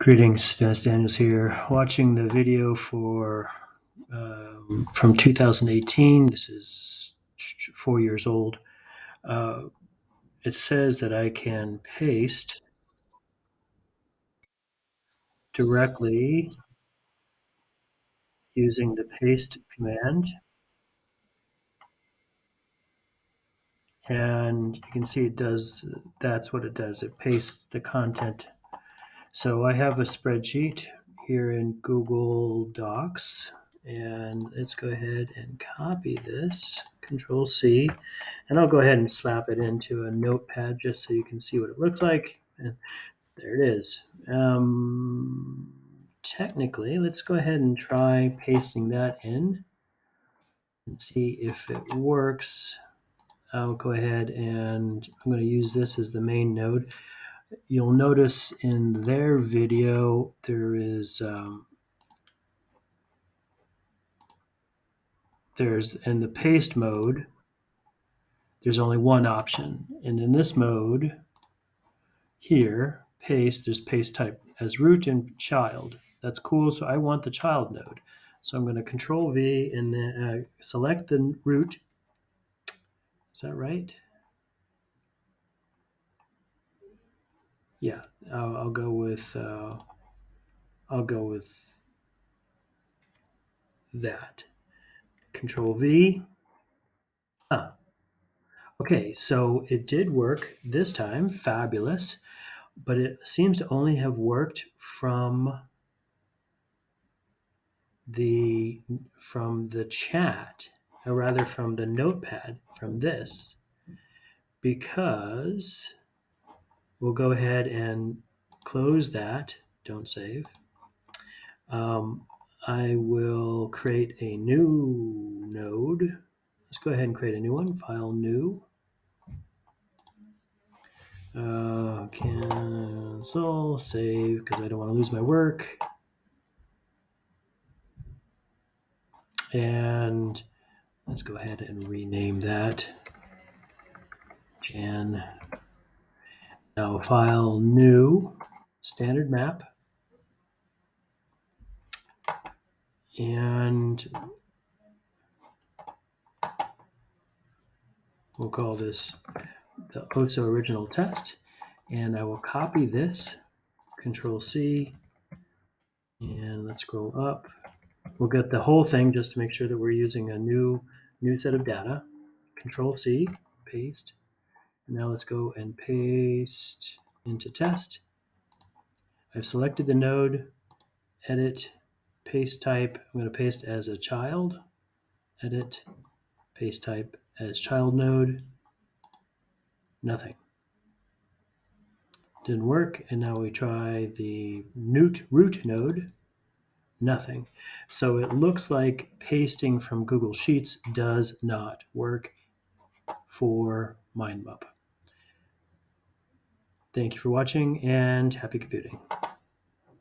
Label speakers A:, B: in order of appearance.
A: Greetings, Dennis Daniels here. Watching the video from 2018. This is 4 years old. It says that I can paste directly using the paste command, and you can see it does. That's what it does. It pastes the content. So I have a spreadsheet here in Google Docs, and let's go ahead and copy this. Control C. And I'll go ahead and slap it into a notepad just so you can see what it looks like. And there it is. Technically, let's go ahead and try pasting that in and see if it works. I'll go ahead and I'm going to use this as the main node. You'll notice in their video there's in the paste mode, there's only one option. And in this mode, here, paste, there's paste type as root and child. That's cool. So I want the child node. So I'm going to Control V and then select the root. Is that right? Yeah, I'll go with that. Control V. Huh. Okay, so it did work this time. Fabulous. But it seems to only have worked from the chat, or rather from the notepad, from this, because we'll go ahead and close that. Don't save. I will create a new node. Let's go ahead and create a new one. File new. Cancel, save, because I don't want to lose my work. And let's go ahead and rename that. Jan. Now file new, standard map. And we'll call this the OSO original test. And I will copy this, Control C, and let's scroll up. We'll get the whole thing just to make sure that we're using a new set of data. Control C, paste. Now let's go and paste into test. I've selected the node, edit, paste type. I'm going to paste as a child, edit, paste type as child node. Nothing. Didn't work. And now we try the root node. Nothing. So it looks like pasting from Google Sheets does not work for mindmup. Thank you for watching and happy computing.